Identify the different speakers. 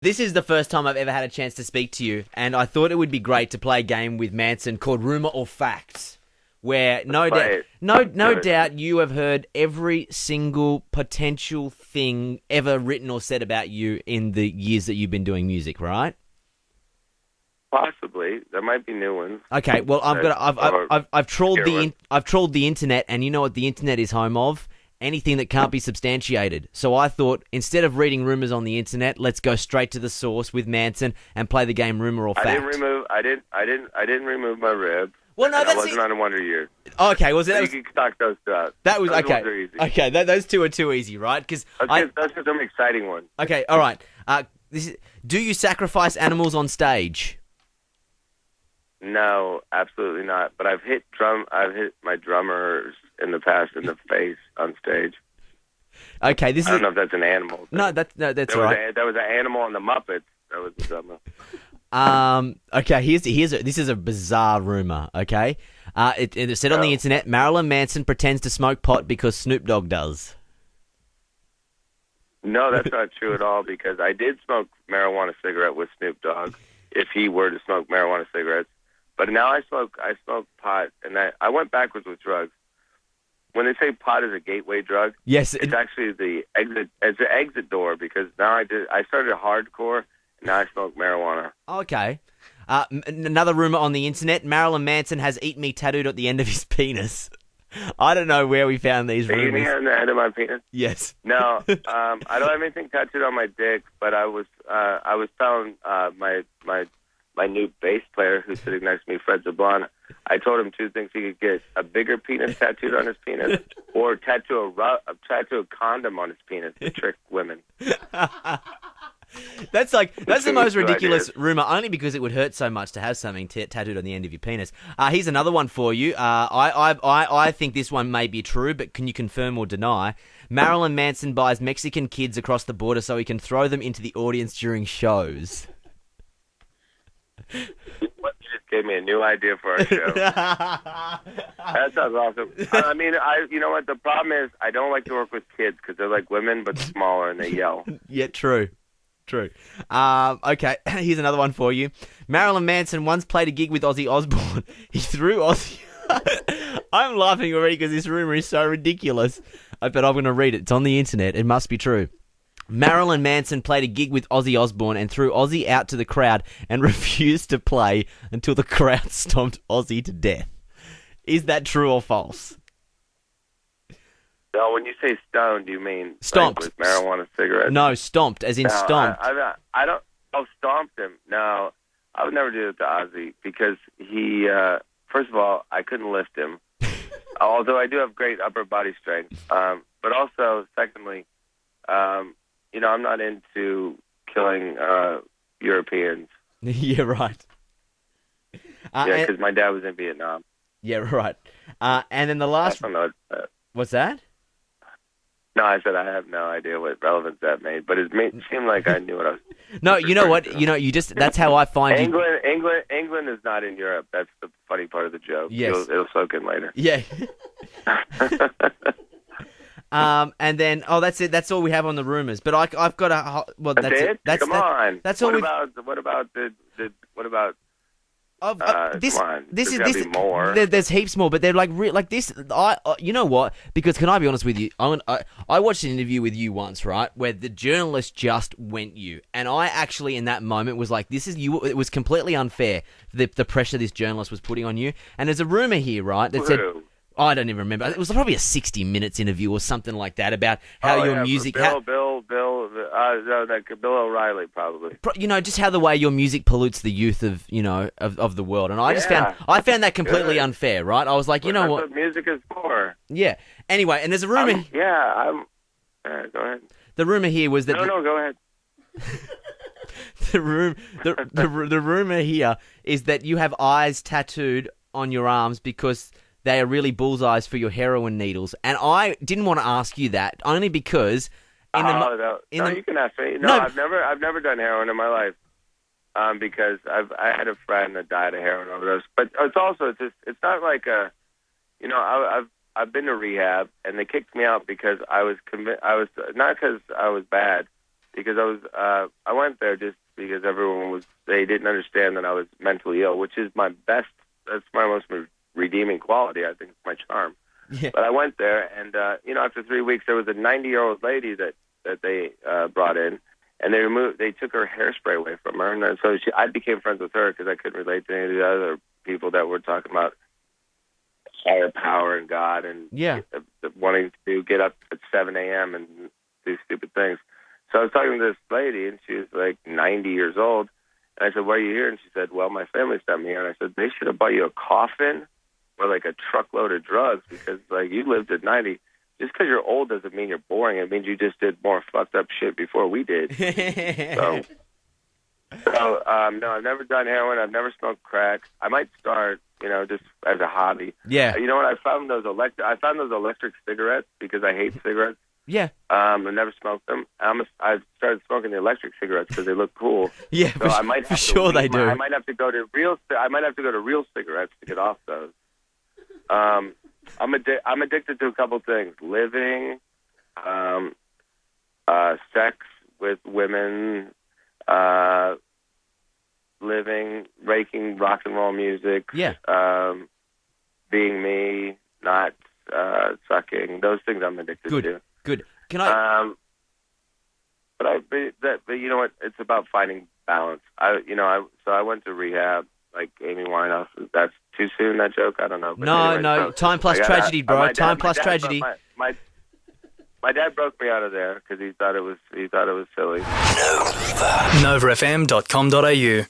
Speaker 1: This is the first time I've ever had a chance to speak to you, and I thought it would be great to play a game with Manson called Rumor or Facts, where no doubt you have heard every single potential thing ever written or said about you in the years that you've been doing music, right?
Speaker 2: Possibly. There might be new ones.
Speaker 1: Okay, well I've trawled the internet, and you know what the internet is home of? Anything that can't be substantiated. So I thought, instead of reading rumors on the internet, let's go straight to the source with Manson and play the game Rumor or Fact.
Speaker 2: I didn't remove my rib.
Speaker 1: Well, no,
Speaker 2: I wasn't on a Wonder Years.
Speaker 1: Okay, well,
Speaker 2: you can stock those two out.
Speaker 1: That was
Speaker 2: those
Speaker 1: okay.
Speaker 2: Ones are easy.
Speaker 1: Okay, those two are too easy, right? Because
Speaker 2: those are some exciting ones.
Speaker 1: Okay, all right. Do you sacrifice animals on stage?
Speaker 2: No, absolutely not. But I've hit my drummers in the past in the face on stage.
Speaker 1: Okay,
Speaker 2: I don't know if that's an animal.
Speaker 1: No, that's right.
Speaker 2: There was an animal on the Muppets. That was the drummer.
Speaker 1: Okay, this is a bizarre rumor. Okay, it said on the internet, Marilyn Manson pretends to smoke pot because Snoop Dogg does.
Speaker 2: No, that's not true at all. Because I did smoke marijuana cigarette with Snoop Dogg, if he were to smoke marijuana cigarettes. But now I smoke pot, and I went backwards with drugs. When they say pot is a gateway drug,
Speaker 1: yes,
Speaker 2: it's actually the exit. It's the exit door, because now I started hardcore, and now I smoke marijuana.
Speaker 1: Okay. Another rumor on the internet: Marilyn Manson has "Eat Me" tattooed at the end of his penis. I don't know where we found these rumors.
Speaker 2: Eat me on the end of my penis?
Speaker 1: Yes.
Speaker 2: No, I don't have anything tattooed on my dick, but I was telling my new bass player who's sitting next to me, Fred Zablon, I told him two things. He could get a bigger penis tattooed on his penis, or tattoo a condom on his penis to trick women.
Speaker 1: That's the most ridiculous rumor, only because it would hurt so much to have something tattooed on the end of your penis. Here's another one for you. I think this one may be true, but can you confirm or deny? Marilyn Manson buys Mexican kids across the border so he can throw them into the audience during shows.
Speaker 2: You just gave me a new idea for our show. That sounds awesome. I mean, you know what? The problem is I don't like to work with kids because they're like women but smaller and they yell.
Speaker 1: Yeah, true. Okay, here's another one for you. Marilyn Manson once played a gig with Ozzy Osbourne. He threw Ozzy... I'm laughing already because this rumor is so ridiculous. But I'm going to read it. It's on the internet. It must be true. Marilyn Manson played a gig with Ozzy Osbourne and threw Ozzy out to the crowd and refused to play until the crowd stomped Ozzy to death. Is that true or false?
Speaker 2: No, when you say stoned, do you mean
Speaker 1: stomped
Speaker 2: like with marijuana cigarettes?
Speaker 1: No, stomped, as in stomped.
Speaker 2: I don't. Oh, stomped him. No, I would never do it to Ozzy because he. First of all, I couldn't lift him, although I do have great upper body strength. But also, secondly, I'm not into killing Europeans.
Speaker 1: Yeah, right.
Speaker 2: Yeah, because my dad was in Vietnam.
Speaker 1: Yeah, right. And then the last... What's that?
Speaker 2: No, I said I have no idea what relevance that made, but it seemed like I knew what I was...
Speaker 1: No, you know what? That's how I find
Speaker 2: England is not in Europe. That's the funny part of the joke.
Speaker 1: Yes.
Speaker 2: It'll soak in later.
Speaker 1: Yeah. And then, that's it. That's all we have on the rumors. But I've got a... Well, that's it.
Speaker 2: Come on.
Speaker 1: That's all.
Speaker 2: What about
Speaker 1: This
Speaker 2: more.
Speaker 1: There's heaps more, but they're like this. You know what? Because can I be honest with you? I watched an interview with you once, right, where the journalist just went you, and I actually in that moment was like, this is you. It was completely unfair the pressure this journalist was putting on you. And there's a rumor here, right, that said. I don't even remember. It was probably a 60 Minutes interview or something like that about how your music...
Speaker 2: Bill O'Reilly, probably.
Speaker 1: Just how the way your music pollutes the youth of the world. And I found that completely unfair, right? I was like,
Speaker 2: that's
Speaker 1: what?
Speaker 2: Music is for.
Speaker 1: Yeah. Anyway, and there's a rumor...
Speaker 2: go ahead.
Speaker 1: The rumor here was that...
Speaker 2: No, go ahead.
Speaker 1: The rumor here is that you have eyes tattooed on your arms because... they are really bullseyes for your heroin needles. And I didn't want to ask you that, only because...
Speaker 2: you can ask me. No, I've never done heroin in my life because I had a friend that died of heroin overdose. But it's not like I've been to rehab, and they kicked me out because I was convinced. Not because I was bad, because I went there just because they didn't understand that I was mentally ill, which is that's my most redeeming quality. I think it's my charm.
Speaker 1: Yeah.
Speaker 2: But I went there, and after 3 weeks, there was a 90-year-old lady that they brought in, and they took her hairspray away from her, and then, so I became friends with her because I couldn't relate to any of the other people that were talking about higher power and God and wanting to get up at 7 a.m. and do stupid things. So I was talking to this lady, and she was like 90 years old, and I said, "Why are you here?" And she said, "Well, my family sent me here." And I said, "They should have bought you a coffin or like a truckload of drugs because like you lived at 90. Just because you're old doesn't mean you're boring. It means you just did more fucked up shit before we did." So no, I've never done heroin. I've never smoked crack. I might start, just as a hobby.
Speaker 1: Yeah.
Speaker 2: You know what? I found those electric cigarettes because I hate cigarettes.
Speaker 1: Yeah.
Speaker 2: I never smoked them. I've started smoking the electric cigarettes because they look cool.
Speaker 1: Yeah,
Speaker 2: so I might have
Speaker 1: they do.
Speaker 2: I might have to go to real cigarettes to get off those. I'm addicted to a couple things: living, sex with women, raking rock and roll music.
Speaker 1: Yeah.
Speaker 2: Being me, not sucking. Those things I'm addicted to.
Speaker 1: Good. Can I?
Speaker 2: But you know what? It's about finding balance. So I went to rehab, like Amy Winehouse. That's too soon, that joke? I don't know. But
Speaker 1: No.
Speaker 2: anyway, so
Speaker 1: Time plus tragedy, bro. Time plus tragedy.
Speaker 2: My dad broke me out of there because he thought it was silly.
Speaker 3: NovaFM.com.au